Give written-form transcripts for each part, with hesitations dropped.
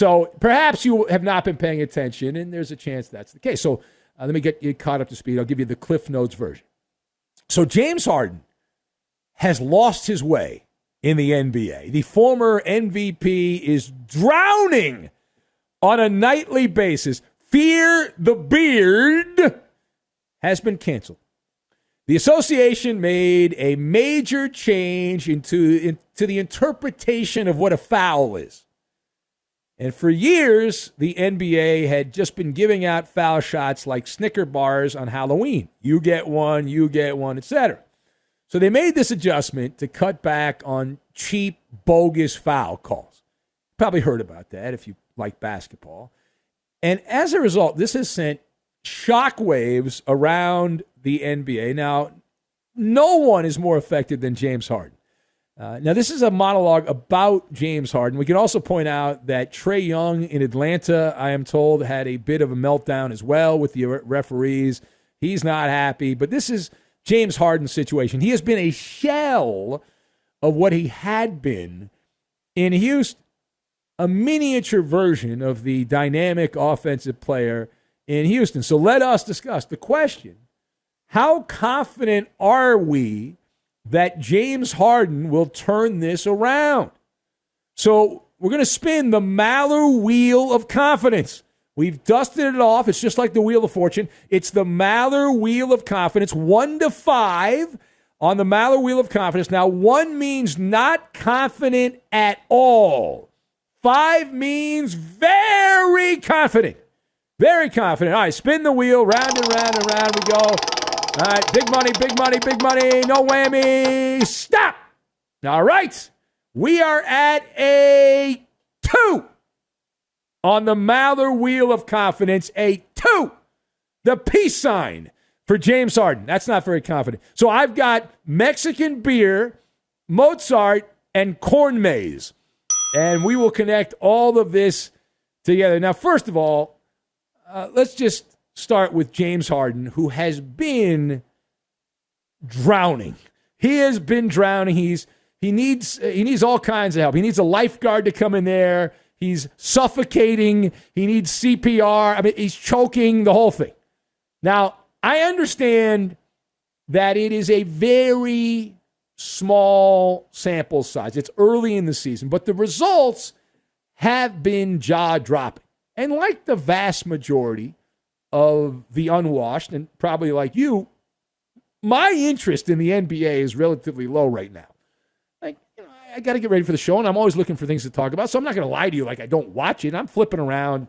So perhaps you have not been paying attention, and there's a chance that's the case. So let me get you caught up to speed. I'll give you the Cliff Notes version. So James Harden has lost his way in the NBA. The former MVP is drowning on a nightly basis. Fear the Beard has been canceled. The association made a major change into the interpretation of what a foul is. And for years, the NBA had just been giving out foul shots like Snicker bars on Halloween. You get one, etc. So they made this adjustment to cut back on cheap, bogus foul calls. Probably heard about that if you like basketball. And as a result, this has sent shockwaves around the NBA. Now, no one is more affected than James Harden. Now, this is a monologue about James Harden. We can also point out that Trae Young in Atlanta, I am told, had a bit of a meltdown as well with the referees. He's not happy. But this is James Harden's situation. He has been a shell of what he had been in Houston, a miniature version of the dynamic offensive player in Houston. So let us discuss the question: how confident are we that James Harden will turn this around? So we're going to spin the MALLER wheel of confidence. We've dusted it off. It's just like the Wheel of Fortune. It's the MALLER wheel of confidence, 1 to 5 on the MALLER wheel of confidence. Now, 1 means not confident at all. 5 means very confident. Very confident. All right, spin the wheel. Round and round and round we go. All right, big money, big money, big money. No whammy. Stop. All right. We are at a 2 on the MALLER wheel of confidence. A 2. The peace sign for James Harden. That's not very confident. So I've got Mexican beer, Mozart, and corn maze. And we will connect all of this together. Now, first of all, let's just start with James Harden, who has been drowning. He has been drowning. He needs all kinds of help. He needs a lifeguard to come in there. He's suffocating. He needs CPR. I mean, he's choking, the whole thing. Now, I understand that it is a very small sample size. It's early in the season, but the results have been jaw-dropping. And like the vast majority of the unwashed, and probably like you, my interest in the NBA is relatively low right now. Like, I got to get ready for the show, and I'm always looking for things to talk about, so I'm not going to lie to you like I don't watch it. I'm flipping around.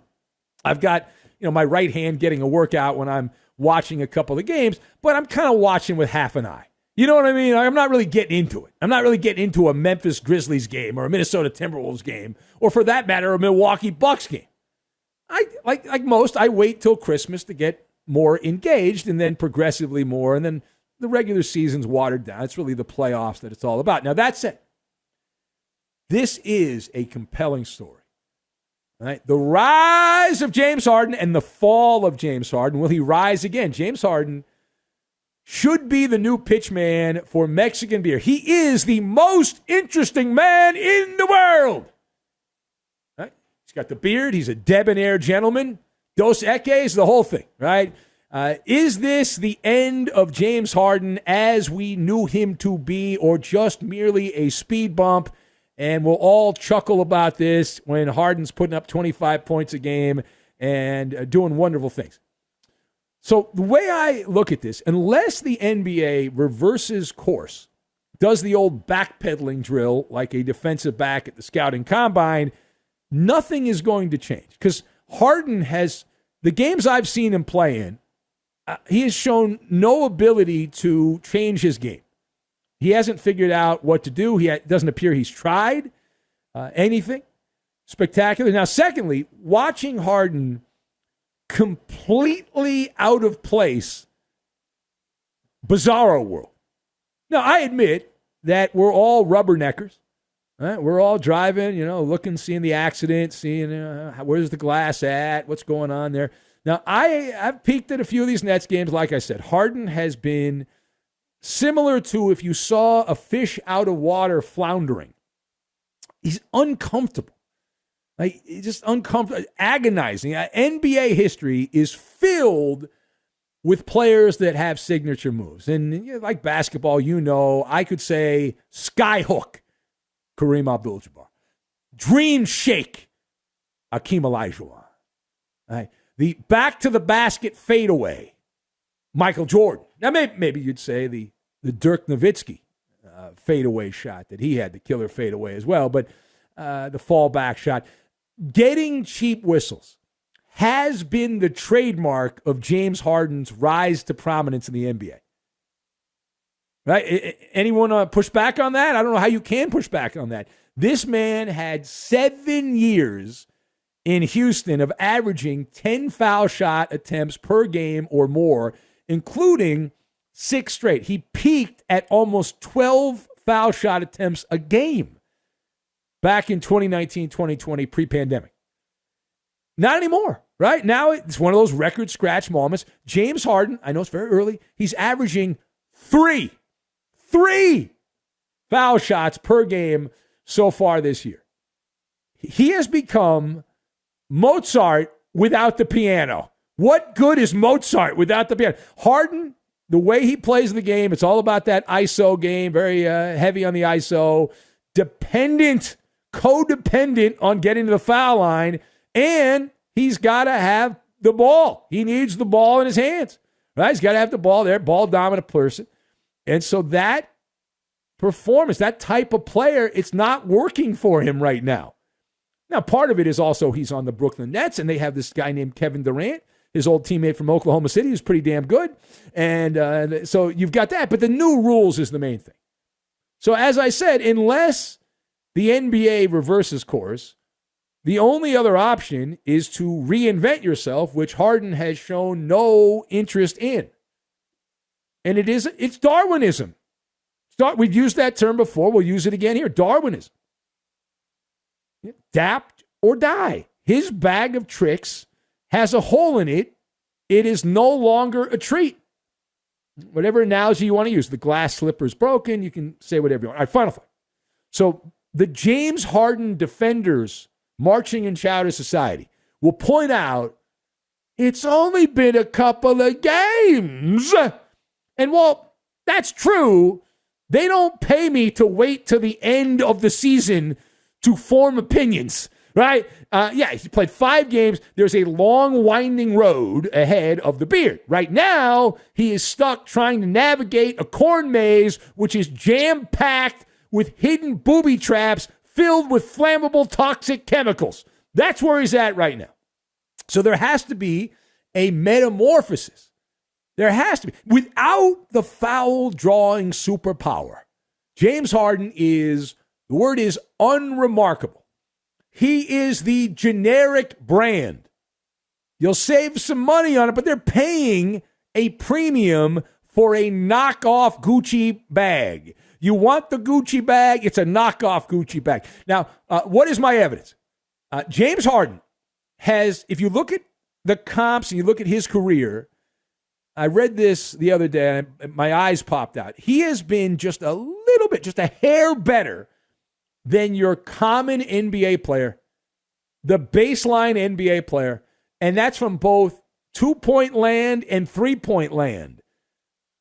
I've got, my right hand getting a workout when I'm watching a couple of games, but I'm kind of watching with half an eye. You know what I mean? I'm not really getting into it. I'm not really getting into a Memphis Grizzlies game or a Minnesota Timberwolves game, or for that matter, a Milwaukee Bucks game. I like most, I wait till Christmas to get more engaged, and then progressively more, and then the regular season's watered down. It's really the playoffs that it's all about. Now, that said, this is a compelling story. Right? The rise of James Harden and the fall of James Harden. Will he rise again? James Harden should be the new pitch man for Mexican beer. He is the most interesting man in the world. Right? He's got the beard. He's a debonair gentleman. Dos Equis, the whole thing, right? Is this the end of James Harden as we knew him to be, or just merely a speed bump? And we'll all chuckle about this when Harden's putting up 25 points a game and doing wonderful things. So the way I look at this, unless the NBA reverses course, does the old backpedaling drill like a defensive back at the scouting combine, nothing is going to change. Because Harden has, the games I've seen him play in, he has shown no ability to change his game. He hasn't figured out what to do. It doesn't appear he's tried anything spectacular. Now, secondly, watching Harden completely out of place, bizarro world. Now, I admit that we're all rubberneckers. Right? We're all driving, looking, seeing the accident, seeing where's the glass at, what's going on there. Now, I've peeked at a few of these Nets games. Like I said, Harden has been similar to if you saw a fish out of water floundering. He's uncomfortable. Like, it's just uncomfortable, agonizing. NBA history is filled with players that have signature moves. And like basketball, I could say skyhook, Kareem Abdul-Jabbar. Dream shake, Akeem Olajuwon. Right? The back to the basket fadeaway, Michael Jordan. Now, maybe you'd say the Dirk Nowitzki fadeaway shot that he had, the killer fadeaway as well, but the fallback shot. Getting cheap whistles has been the trademark of James Harden's rise to prominence in the NBA. Right? Anyone push back on that? I don't know how you can push back on that. This man had 7 years in Houston of averaging 10 foul shot attempts per game or more, including 6 straight. He peaked at almost 12 foul shot attempts a game back in 2019, 2020, pre-pandemic. Not anymore, right? Now it's one of those record scratch moments. James Harden, I know it's very early, he's averaging 3 foul shots per game so far this year. He has become Mozart without the piano. What good is Mozart without the piano? Harden, the way he plays the game, it's all about that ISO game, very heavy on the ISO, codependent on getting to the foul line, and he's got to have the ball. He needs the ball in his hands, right? He's got to have the ball there, ball-dominant person. And so that performance, that type of player, it's not working for him right now. Now, part of it is also he's on the Brooklyn Nets, and they have this guy named Kevin Durant, his old teammate from Oklahoma City, who's pretty damn good. And so you've got that. But the new rules is the main thing. So as I said, unless the NBA reverses course, the only other option is to reinvent yourself, which Harden has shown no interest in. And it's Darwinism. We've used that term before. We'll use it again here. Darwinism. Adapt or die. His bag of tricks has a hole in it. It is no longer a treat. Whatever analogy you want to use. The glass slipper is broken. You can say whatever you want. All right, final thought. So the James Harden defenders marching in Chowder Society will point out it's only been a couple of games. And while that's true, they don't pay me to wait till the end of the season to form opinions, right? He played 5 games. There's a long, winding road ahead of the beard. Right now, he is stuck trying to navigate a corn maze, which is jam-packed with hidden booby traps filled with flammable, toxic chemicals. That's where he's at right now. So there has to be a metamorphosis. There has to be. Without the foul-drawing superpower, James Harden is, the word is unremarkable. He is the generic brand. You'll save some money on it, but they're paying a premium for a knockoff Gucci bag. You want the Gucci bag, it's a knockoff Gucci bag. Now, what is my evidence? James Harden has, if you look at the comps and you look at his career, I read this the other day and my eyes popped out. He has been just a little bit, just a hair better than your common NBA player, the baseline NBA player, and that's from both 2-point land and 3-point land.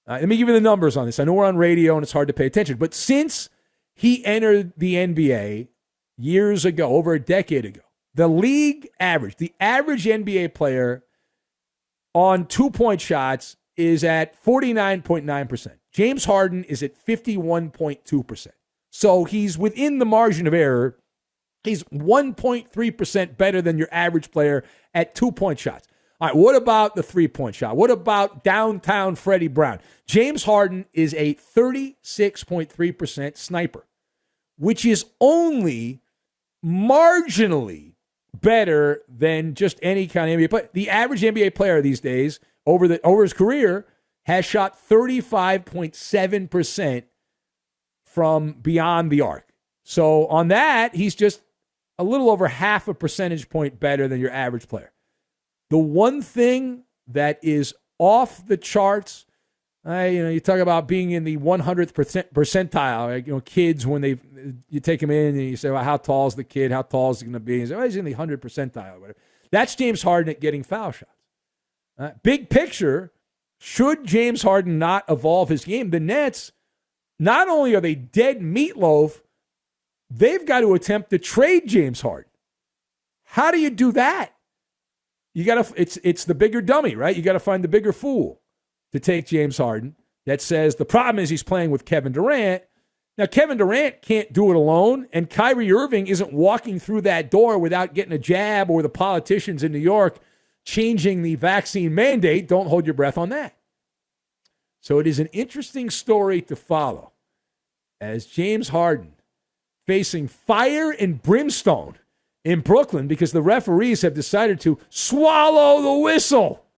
Let me give you the numbers on this. I know we're on radio and it's hard to pay attention, but since he entered the NBA years ago, over a decade ago, the average NBA player on 2-point shots is at 49.9%. James Harden is at 51.2%. So he's within the margin of error. He's 1.3% better than your average player at 2-point shots. All right, what about the 3-point shot? What about downtown Freddie Brown? James Harden is a 36.3% sniper, which is only marginally better than just any kind of NBA player. The average NBA player these days, over his career, has shot 35.7% from beyond the arc. So on that, he's just a little over half a percentage point better than your average player. The one thing that is off the charts You talk about being in the 100th percentile. Kids, when you take them in and you say, well, how tall is the kid? How tall is he going to be? He says, he's in the 100th percentile or whatever. That's James Harden at getting foul shots. Big picture, should James Harden not evolve his game, the Nets, not only are they dead meatloaf, they've got to attempt to trade James Harden. How do you do that? It's the bigger dummy, right? You got to find the bigger fool to take James Harden that says the problem is he's playing with Kevin Durant. Now, Kevin Durant can't do it alone, and Kyrie Irving isn't walking through that door without getting a jab or the politicians in New York changing the vaccine mandate. Don't hold your breath on that. So it is an interesting story to follow as James Harden facing fire and brimstone in Brooklyn because the referees have decided to swallow the whistle